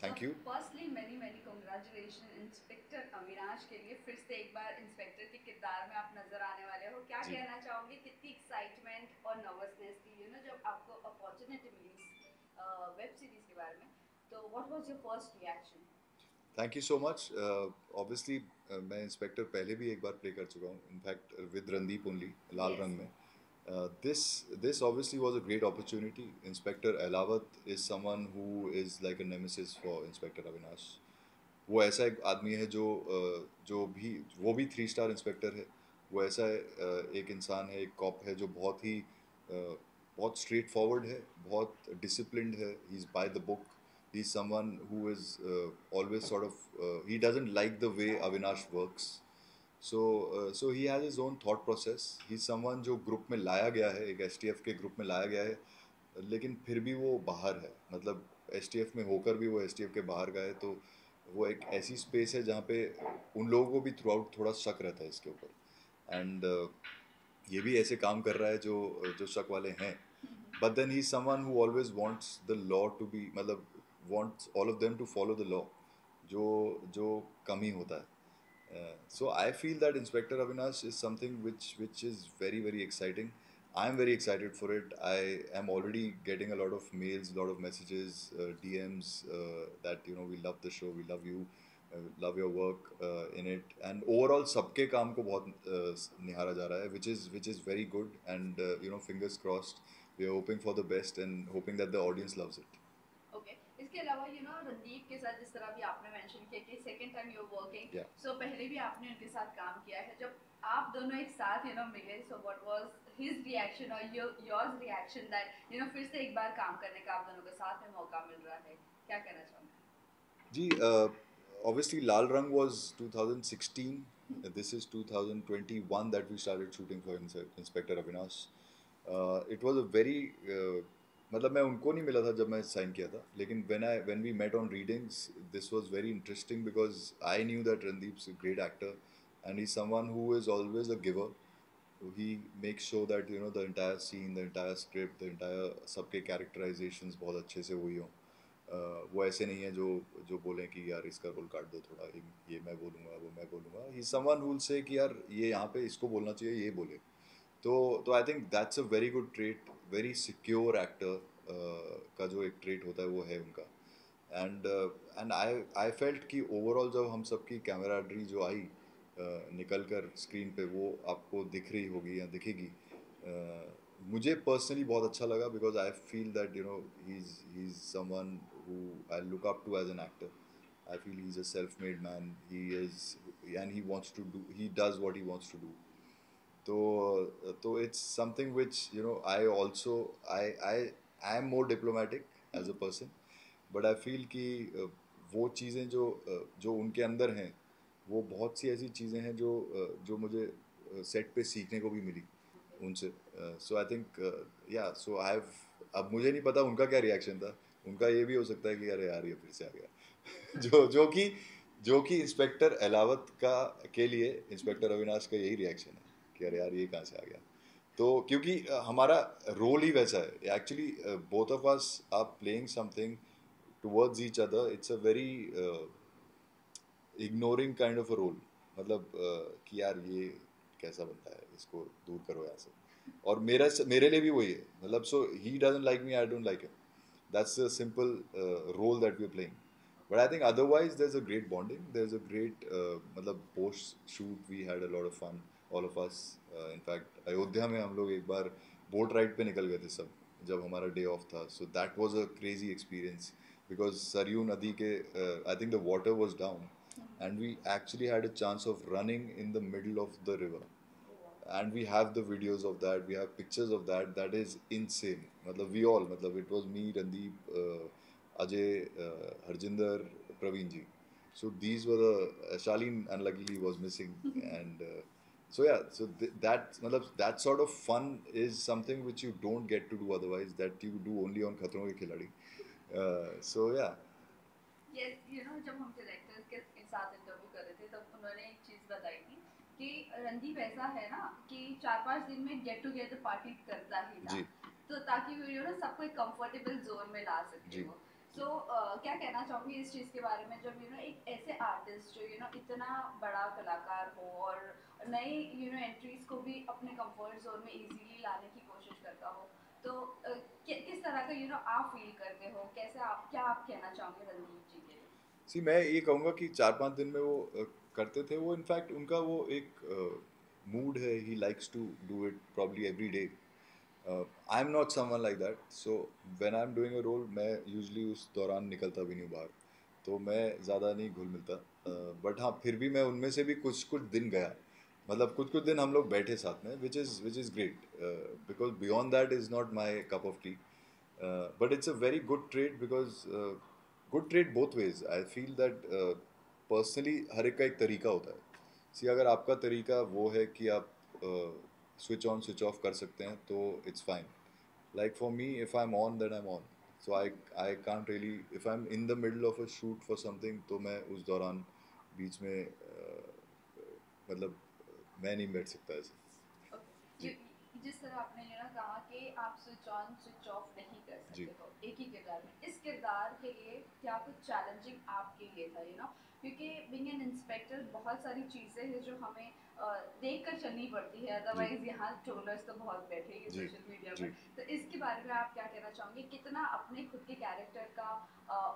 Thank you. Firstly many many congratulation inspector Avinash के लिए, फिर से एक बार इंस्पेक्टर के किरदार में आप नजर आने वाले हो। क्या जी, कहना चाहोगे, कितनी एक्साइटमेंट और नर्वसनेस थी जब आपको अपॉर्चुनिटी मिली वेब सीरीज के बारे में, तो what was your first reaction? Thank you so much. Obviously मैं इंस्पेक्टर पहले भी एक बार प्ले कर चुका हूँ, in fact with Randeep only, Lal yes. रंग में। This obviously was a great opportunity. Inspector Elawat is someone who is like a nemesis for Inspector Avinash. वो ऐसा एक आदमी है जो जो भी वो भी 3 स्टार इंस्पेक्टर है। वो ऐसा एक इंसान है, एक कॉप है जो बहुत स्ट्रेट फॉरवर्ड है, बहुत डिसिप्लिन्ड है। He is by the book. He is someone who is always sort of he doesn't like the way Avinash works. So he has his own thought process. He is someone जो group में लाया गया है, एक STF के group में लाया गया है, लेकिन फिर भी वो बाहर है। मतलब एसटीएफ में होकर भी वो एसटीएफ के बाहर गए, तो वो एक ऐसी स्पेस है जहाँ पे उन लोगों को भी थ्रू आउट थोड़ा शक रहता है इसके ऊपर। एंड ये भी ऐसे काम कर रहा है जो जो शक वाले हैं। But then he is someone who always wants the law to be, मतलब wants all of them to follow the law, जो जो कम ही होता है। So I feel that Inspector Avinash is something which is very very exciting. I am very excited for it. I am already getting a lot of mails, a lot of messages, DMs, that we love the show, we love you, love your work in it, and overall सबके काम को बहुत निहारा जा रहा है, which is very good, and fingers crossed. We are hoping for the best and hoping that the audience loves it. Okay, इसके अलावा रणदीप के साथ जिस तरह भी आपने मेंशन किया कि second time you are working, Yeah. So पहले भी आपने उनके साथ काम किया है। जब आप दोनों एक साथ मिले, so what was his reaction और योर्स रिएक्शन दैट फिर से एक बार काम करने का आप दोनों के साथ में मौका मिल रहा है, क्या कहना चाहोगे? जी, obviously Lal Rang was 2016. This is 2021 that we started shooting for Inspector Avinash. It was a very मतलब मैं उनको नहीं मिला था जब मैं साइन किया था, लेकिन when we met on readings, this was very interesting because I knew that Randeep's a great actor and he's someone who is always a giver. He makes sure that the entire scene, the entire script, the entire सबके characterizations बहुत अच्छे से हुई हों। वो ऐसे नहीं है जो जो बोलें कि यार इसका रोल काट दो थोड़ा, ये मैं बोलूँगा, वो मैं बोलूँगा। ही समवन हु विल से कि यार ये यहाँ पे इसको बोलना चाहिए, ये बोले। तो I think that's a very good trait. Very secure actor का जो एक ट्रेट होता है वो है उनका। एंड आई फेल्ट कि ओवरऑल जब हम सबकी कैमराडरी जो आई निकल कर स्क्रीन पे, वो आपको दिख रही होगी या दिखेगी। मुझे पर्सनली बहुत अच्छा लगा because I feel that he is someone who I look up to as an actor. I feel he's a self-made man. He is, and he wants to do. He does what he wants to do. So it's something which I also I am more diplomatic as a person, but I feel कि वो चीज़ें जो उनके अंदर हैं, वो बहुत सी ऐसी चीज़ें हैं जो मुझे सेट पे सीखने को भी मिली उनसे। सो आई थिंक या सो आई हैव, अब मुझे नहीं पता उनका क्या रिएक्शन था। उनका ये भी हो सकता है कि अरे यार ये फिर से आ गया। जो कि इंस्पेक्टर एलावत का के लिए इंस्पेक्टर अविनाश का यही रिएक्शन है कि अरे यार ये कहाँ से आ गया। तो क्योंकि हमारा रोल ही वैसा है actually. Both of us are playing something towards each other. It's a very ignoring kind of a role. मतलब कि यार ये कैसा बनता है, इसको दूर करो यहाँ से। और मेरे लिए भी वही है। मतलब so he doesn't like me, I don't like him. That's a simple role that we're playing. But I think otherwise there's a great bonding. There's a great मतलब post shoot we had a lot of fun, all of us. In fact Ayodhya में हम लोग एक बार boat ride पे निकल गए थे सब, जब हमारा डे ऑफ था. So that was a crazy experience because Saryu नदी के I think the water was down and we actually had a chance of running in the middle of the river. And we have the videos of that, we have pictures of that. That is insane. मतलब we all, मतलब it was me, Randeep, Ajay, Harjinder, Praveen ji. So these were the Shaleen unluckily was missing. And so yeah, so that मतलब that sort of fun is something which you don't get to do otherwise, that you do only on Khatron Ke Khiladi. So yeah. Yes, जब हम directors के साथ interview कर रहे थे तब उन्होंने एक चीज़ बताई थी कि रणदीप ऐसा है ना कि 4-5 दिन में गेट टुगेदर पार्टी करता ही था, जी तो ताकि वो सबको एक कंफर्टेबल जोन में ला सके जी वो। सो क्या कहना चाहूँगी इस चीज़ के बारे में जब एक ऐसे आर्टिस्ट जो इतना बड़ा कलाकार हो और नई एंट्रीज को भी अपने कंफर्ट जोन में इजीली लाने की कोशिश करता हो, तो किस तरह का आप फील करते हो, कैसे आप क्या आप कहना चाहोगे रणदीप जी के लिए? सी मैं ये कहूँगा कि 4-5 दिन में वो करते थे वो, इनफैक्ट उनका वो एक मूड है, he likes to do it probably every day. I am not someone like that, so when I am doing a role मैं यूजली उस दौरान निकलता भी नहीं बाहर, तो मैं ज़्यादा नहीं घुल मिलता. बट हाँ, फिर भी मैं उनमें से भी कुछ कुछ दिन गया, मतलब कुछ कुछ दिन हम लोग बैठे साथ में, which is great, because beyond that is not my cup of T. But it's a very good trade because good trade both ways. I feel that personally हर एक का एक तरीका होता है. सी अगर आपका तरीका वो है कि आप स्विच ऑन स्विच ऑफ कर सकते हैं तो it's fine. Like for me, if I'm on, then I'm on. So I can't really, if I'm in the middle of a shoot for something, तो मैं उस दौरान बीच में मतलब मैं नहीं बैठ सकता ऐसे. Okay. जी. जिस तरह आपने कहा कि आप स्विच ऑन स्विच ऑफ नहीं कर जी. सकते हो एक ही किरदार में, इस किरदार के लिए क्या कुछ चैलेंजिंग आपके लिए था क्योंकि बीइंग एन इंस्पेक्टर बहुत सारी चीज़ें हैं जो हमें देख कर चलनी पड़ती है, जी. अदरवाइज यहाँ ट्रोलर्स तो बहुत बैठेंगे जी. सोशल मीडिया जी. पर. तो इसके बारे में आप क्या कहना चाहोगे, कितना अपने खुद के कैरेक्टर का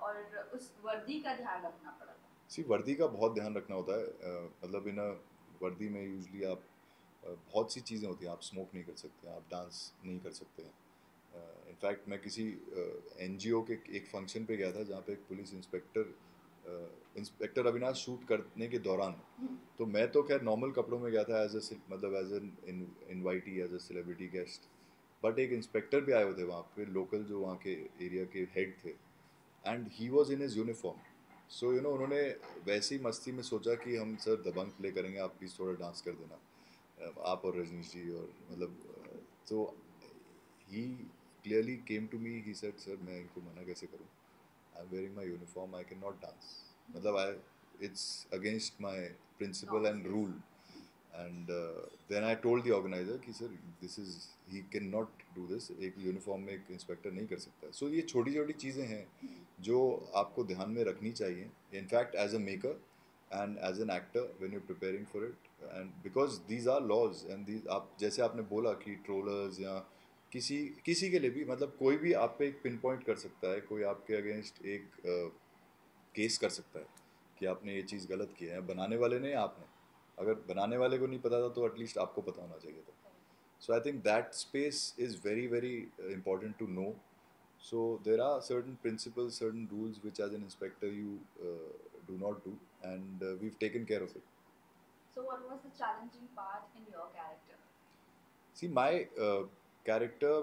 और उस वर्दी का ध्यान रखना पड़ा था? सी वर्दी का बहुत ध्यान रखना होता है. मतलब इन वर्दी में यूजली आप बहुत सी चीज़ें होती हैं. आप स्मोक नहीं कर सकते हैं, आप डांस नहीं कर सकते हैं. इनफैक्ट मैं किसी एनजीओ के एक फंक्शन पे गया था जहाँ पे एक पुलिस इंस्पेक्टर अविनाश शूट करने के दौरान, तो मैं तो खैर नॉर्मल कपड़ों में गया था, मतलब as an invitee, as a celebrity guest. But एक इंस्पेक्टर भी आए हुए थे वहाँ पे, लोकल जो वहाँ के एरिया के हेड थे, and he was in his uniform. So उन्होंने वैसी मस्ती में सोचा कि हम सर दबंग प्ले करेंगे, आप प्लीज़ थोड़ा डांस कर देना, आप और रजनीश जी, और मतलब तो he clearly came to me, he said sir मैं इनको मना कैसे करूँ, I am wearing my uniform, I can not dance. मतलब I, it's against my principle norms, and yes. Rule. And then I told the organiser कि sir this is, he can not do this, एक uniform में एक inspector नहीं कर सकता. सो ये छोटी छोटी चीज़ें हैं जो आपको ध्यान में रखनी चाहिए, in fact as a maker and as an actor when you preparing for it. And because these are laws and these, आप जैसे आपने बोला कि ट्रोलर्स या किसी किसी के लिए भी, मतलब कोई भी आप पे एक पिन पॉइंट कर सकता है, कोई आपके अगेंस्ट एक केस कर सकता है कि आपने ये चीज़ गलत की है. बनाने वाले ने, आपने, अगर बनाने वाले को नहीं पता था तो एटलीस्ट आपको पता होना चाहिए था. So I think that space is very, very important to know. So there are certain principles, certain rules which as an inspector you do not do, and we've taken care of it. So what was the challenging part in your character? See, my character,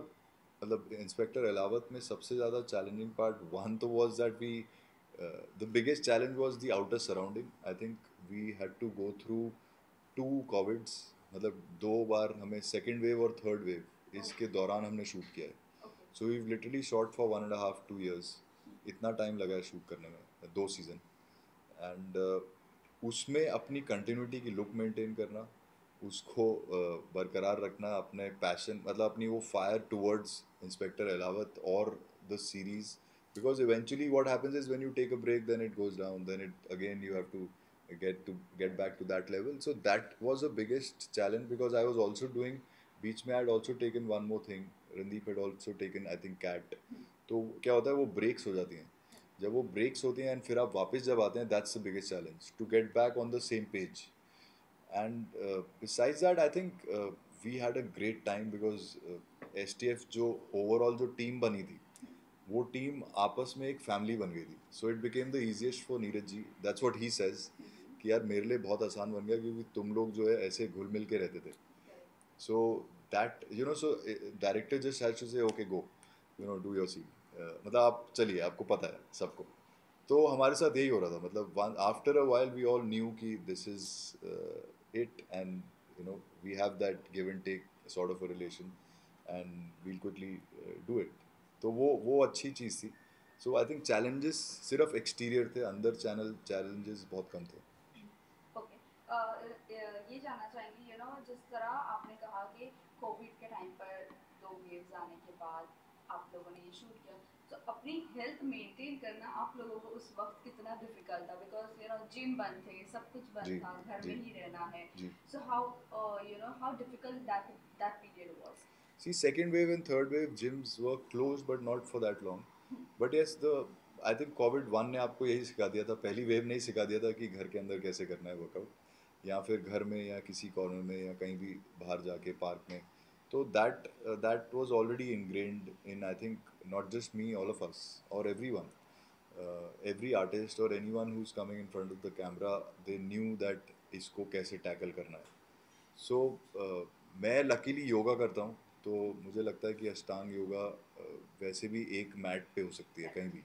मतलब inspector Ahlawat में सबसे ज़्यादा challenging part one तो was that we the biggest challenge was the outer surrounding. I think we had to go through two covids, मतलब 2 बार हमें second wave और third wave इसके दौरान हमने शूट किया है. Okay. So we literally shot for 1.5-2 years. इतना टाइम लगा है शूट करने में, 2 सीज़न. एंड उसमें अपनी कंटिन्यूटी की लुक मेंटेन करना, उसको बरकरार रखना, अपने पैशन, मतलब अपनी वो फायर टुवर्ड्स इंस्पेक्टर अलावत और the series. Because eventually what happens is when you take a break, then it goes down, then it again you have to get back to that level. So that was the biggest challenge because I was also doing, बीच में I had also taken one more thing. Randeep had also taken I think cat. तो क्या होता है, वो breaks हो जाती हैं. जब वो ब्रेक्स होती हैं एंड फिर आप वापस जब आते हैं, that's the biggest challenge to get back on the same page. And besides that I think we had a great time because as जो ओवरऑल जो टीम बनी थी, वो टीम आपस में एक फैमिली बन गई थी. So it became the easiest for Neeraj ji, that's what he says, कि यार मेरे लिए बहुत आसान बन गया क्योंकि तुम लोग जो है ऐसे घुल मिल के रहते थे. So that so director just has to say okay go, do your scene, मतलब आप चलिए, आपको पता है सबको. तो हमारे साथ यही हो रहा था, मतलब after a while we all knew कि this is it, and we have that give and take sort of a relation, and we'll quickly do it. तो वो अच्छी चीज़ थी. सो आई थिंक चैलेंजेस सिर्फ एक्सटीरियर थे, अंदर चैलेंजेस बहुत कम थे. ओके. ये जानना चाहेंगे जिस तरह आपने कहा कि कोविड के टाइम पर 2 वेव्स आने के बाद आप लोगों ने ये शूट किया, तो अपनी हेल्थ मेंटेन करना आप लोगों को उस वक्त कितना डिफिकल्ट था, बिकॉज जिम बंद थे, सब कुछ जी बंद था, घर में जी ही रहना है. जी. So how how difficult that period was. See, second wave and third wave gyms were closed, but not for that long. But yes, the I think COVID one ने आपको यही सिखा दिया था. पहली वेव ने ही सिखा दिया था कि घर के अंदर कैसे करना है वर्कआउट, या फिर घर में या किसी कॉर्नर में या कहीं भी बाहर जाके पार्क में. तो that was already ingrained in, I think, not just me, all of us or everyone, every artist or anyone who's coming in front of the camera, they knew that इसको कैसे टैकल करना है. सो मैं luckily yoga करता हूँ, तो मुझे लगता है कि अष्टांग योगा वैसे भी एक मैट पे हो सकती है कहीं भी.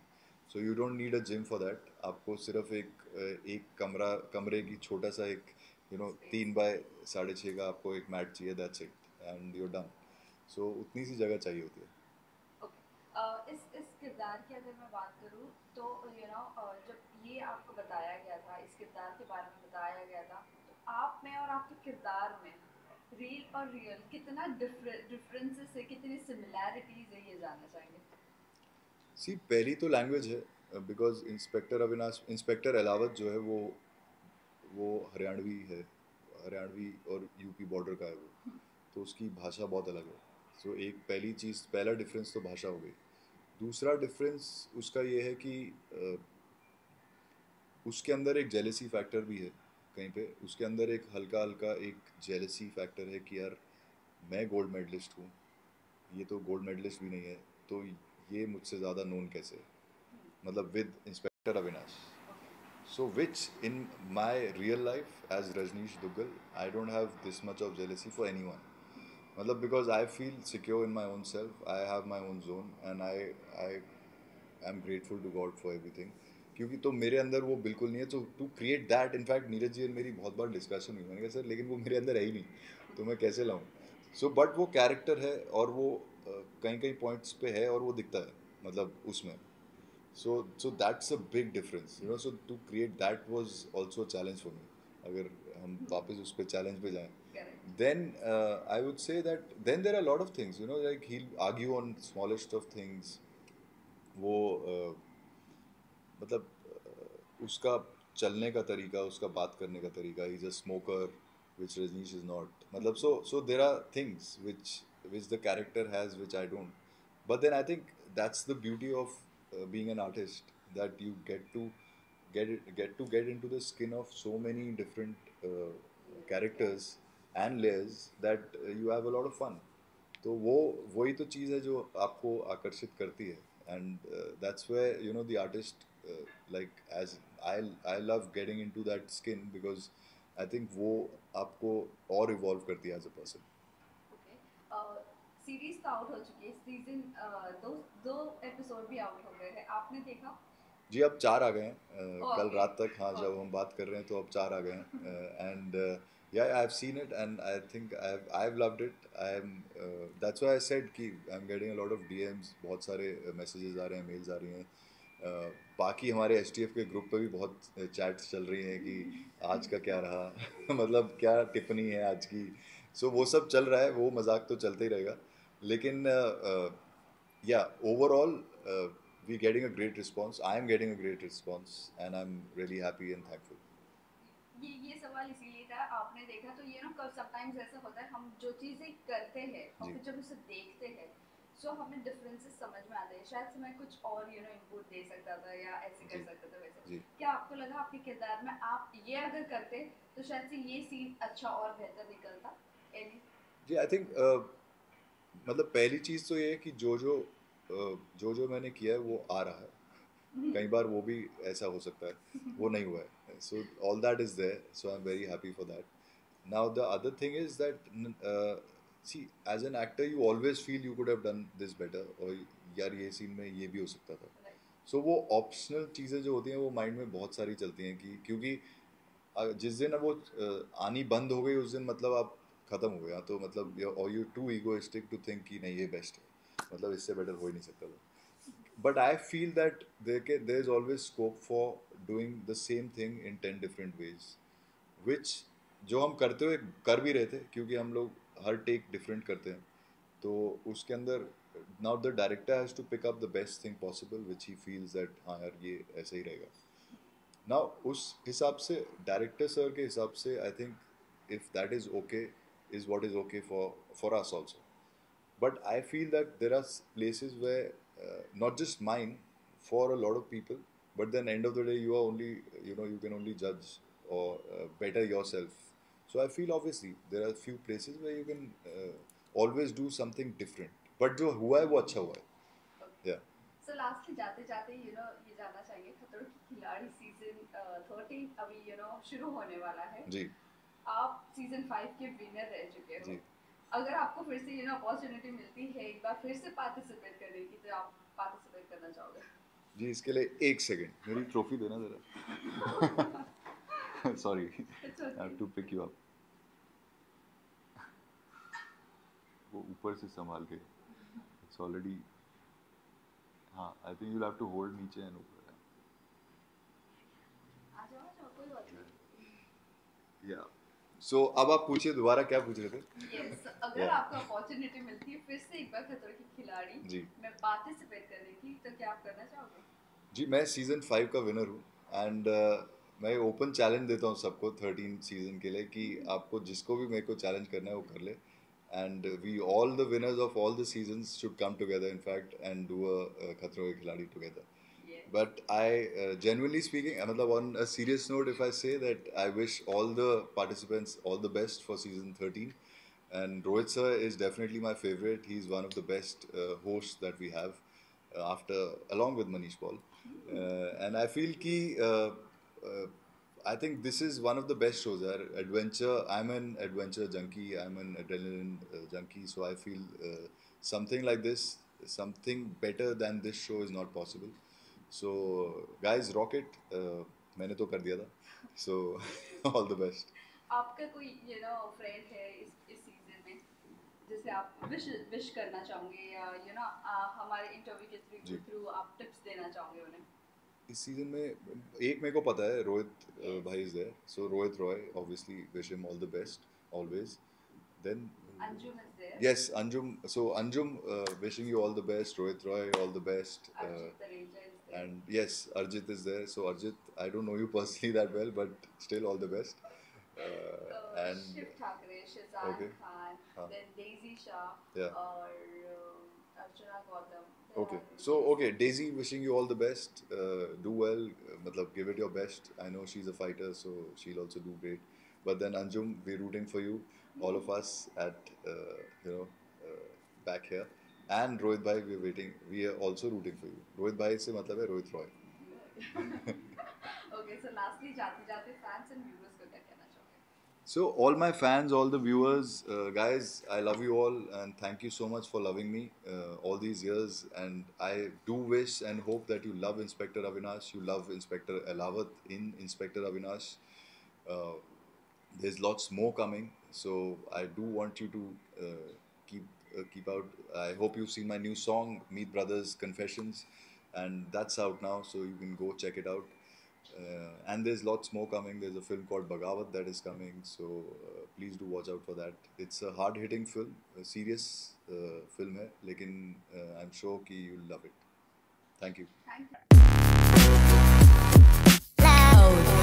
So you don't need a gym for that. आपको सिर्फ एक कमरे की छोटा सा एक 3 बाय 6.5 का आपको एक मैट चाहिए, that's it, and you're done. So उतनी सी जगह चाहिए होती है. इस किरदार की अगर मैं बात करूँ तो जब ये आपको बताया गया था, इस किरदार के बारे में बताया गया था, तो आप में और आपके किरदार में रियल और रियल कितना डिफरेंसेस है, कितनी सिमिलैरिटीज है, ये जानना चाहेंगे. सी, पहली तो लैंग्वेज है, बिकॉज इंस्पेक्टर अलावत जो है वो हरियाणवी है, हरियाणवी और यूपी बॉर्डर का है वो. तो उसकी भाषा बहुत अलग है. सो एक पहला डिफरेंस तो भाषा हो गई. दूसरा डिफरेंस उसका ये है कि उसके अंदर एक जेलेसी फैक्टर भी है. कहीं पे उसके अंदर एक हल्का हल्का एक जेलेसी फैक्टर है कि यार मैं गोल्ड मेडलिस्ट हूँ, ये तो गोल्ड मेडलिस्ट भी नहीं है, तो ये मुझसे ज़्यादा नोन कैसे है, मतलब with inspector Avinash. So, which in my real life as Rajneesh Duggal, I don't have this much of jealousy for anyone. मतलब because I feel secure in my own self, I have my own zone, and I am grateful to God for everything. क्योंकि तो मेरे अंदर वो बिल्कुल नहीं है. तो to create that, in fact Neeraj ji और मेरी बहुत बार डिस्कशन हुई. मैंने कहा सर लेकिन वो मेरे अंदर है ही नहीं, तो मैं कैसे लाऊं. सो बट वो कैरेक्टर है, और वो कहीं कहीं पॉइंट्स पे है, और वो दिखता है मतलब उसमें. So that's a big difference. So to create that was also a challenge for me. अगर हम वापस उस पे चैलेंज पे जाएं, correct. then I would say that then there are a lot of things, like he'll argue on smallest of things. वो मतलब उसका चलने का तरीका, उसका बात करने का तरीका, he's a smoker, which Rajneesh is not. मतलब so there are things which the character has which I don't. But then I think that's the beauty of being an artist, that you get into the skin of so many different characters and layers that you have a lot of fun. तो वही तो चीज़ है जो आपको आकर्षित करती है. And that's where the artist, like as I love getting into that skin, because I think वो आपको और इवॉल्व करती है as a person. Okay. Series तो आउट हो चुकी है, सीजन दो दो एपिसोड भी आउट हो गए हैं, आपने देखा? जी, अब 4 आ गए हैं. कल ओके. रात तक, हाँ, जब ओके. हम बात कर रहे हैं तो अब 4 आ गए हैं. And yeah, I've seen it and I think I've loved it. That's why I said कि I'm getting a lot of DMs, बहुत सारे messages आ रहे हैं, mails आ रही हैं. बाकी हमारे STF के ग्रुप पे भी बहुत चैट्स चल रही हैं कि आज का क्या रहा मतलब क्या टिप्पणी है आज की. सो वो सब चल रहा है, वो मजाक तो चलता ही रहेगा. लेकिन yeah, overall, we're getting a great response. I am getting a great response and I'm really happy and thankful. ये सवाल इसीलिए था, आपने देखा तो कब समटाइम्स ऐसा होता है, हम जो चीज़ें करते हैं और जी फिर जब उसे देखते हैं, सो हमें डिफरेंसेस समझ में आते हैं. शायद से मैं कुछ और इनपुट दे सकता था, या ऐसे कर जी सकता था, वैसे. जी क्या आपको लगा आपके किरदार में आप ये अगर करते तो शायद से ये सीन अच्छा और बेहतर निकलता? एनी? जी. आई थिंक मतलब पहली चीज़ तो ये है कि जो मैंने किया है वो आ रहा है. कई बार वो भी ऐसा हो सकता है, वो नहीं हुआ है. So all that is there, so I am very happy for that. Now the other thing is that see, as an actor you always feel you could have done this better, और यार ये scene में ये भी हो सकता था. Right. सो वो ऑप्शनल चीज़ें जो होती हैं वो माइंड में बहुत सारी चलती हैं, कि क्योंकि जिस दिन वो आनी बंद हो गई उस दिन मतलब आप ख़त्म हो गया. तो मतलब और you too egoistic to think कि नहीं ये बेस्ट है, मतलब इससे बेटर हो ही नहीं सकता था. But I feel that there is always scope for doing the same thing in 10 different ways, which जो हम करते हुए कर भी रहे थे, क्योंकि हम लोग हर टेक डिफरेंट करते हैं. तो उसके अंदर now the director has to pick up the best thing possible which he feels that हाँ यार ये ऐसा ही रहेगा. Now उस हिसाब से डायरेक्टर सर के हिसाब से I think if that is okay is what is okay for us also. But I feel that there are places where not just mine, for a lot of people, but then end of the day you are only, you know, you can only judge or better yourself. So I feel obviously there are few places where you can always do something different. But जो हुआ है वो अच्छा हुआ है. Yeah. So lastly जाते जाते ये जानना चाहेंगे खतरों की खिलाड़ी सीजन 13 अभी शुरू होने वाला है. जी. आप सीजन 5 के विनर रह चुके हो. जी. अगर आपको फिर से अपॉर्चुनिटी मिलती है एक बार फिर से पार्टिसिपेट करने की तो आप पार्टिसिपेट करना चाहोगे? जी, इसके लिए एक सेकंड मेरी ट्रॉफी देना जरा. Sorry, I have to pick you up. वो ऊपर से संभाल के. It's already. हाँ, I think you'll have to hold नीचे and ऊपर. आ जाओ कोई बात नहीं. Yeah. So अब आप पूछिए दोबारा क्या पूछ रहे थे? Yes, अगर आपको अपॉर्चुनिटी मिलती है फिर से एक बार खतरों की खिलाड़ी में पार्टिसिपेट करने की तो क्या आप करना चाहोगे? जी, मैं सीजन 5 का विनर हूँ एंड मैं ओपन चैलेंज देता हूँ सबको 13 सीजन के लिए कि आपको जिसको भी मेरे को चैलेंज करना है वो कर ले. And we all the winners of all the seasons should come together, in fact, and do a Khatron Ke Khiladi together. Yes. But I, genuinely speaking, on a serious note, if I say that I wish all the participants all the best for season 13. And Rohit sir is definitely my favorite. He's one of the best hosts that we have, along with Manish Paul. And I feel ki I think this is one of the best shows. Adventure. I'm an adventure junkie. I'm an adrenaline junkie. So I feel something like this, something better than this show is not possible. So guys, rock it. मैंने तो कर दिया था. So all the best. आपका कोई friend है इस season में जिसे आप विश करना चाहोगे या हमारे इंटरव्यू के थ्रू आप टिप्स देना चाहोगे उन्हें? इस सीजन में एक मेरे को पता है, रोहित भाई is there. So Rohit Roy, obviously wish him all the best always. Then Anjum is there. Yes, Anjum. So Anjum, wishing you all the best. Rohit Roy, all the best. And yes, Arjit is there. So Arjit, I don't know you personally that well, but still all the best. And Shiv Thakre, Shazan Khan, then Daisy Shah, or Archana Gautam. Okay, so Daisy, wishing you all the best. Do well, matlab give it your best. I know she's a fighter, so she'll also do great. But then Anjum, we're rooting for you, all of us at back here. And Rohit bhai, we're waiting. We are also rooting for you. Rohit bhai से मतलब है Rohit Roy. Okay, so lastly, जाते fans and viewers को क्या कहना चाहोगे? So all my fans, all the viewers, guys, I love you all and thank you so much for loving me all these years. And I do wish and hope that you love Inspector Avinash. You love Inspector Elawat in Inspector Avinash. There's lots more coming. So I do want you to keep out. I hope you've seen my new song, Meet Brothers Confessions, and that's out now, so you can go check it out. And there's lots more coming. There's a film called Bagawat that is coming, so please do watch out for that. It's a hard-hitting film, a serious film hai, lekin I'm sure ki you'll love it. Thank you. Thank you.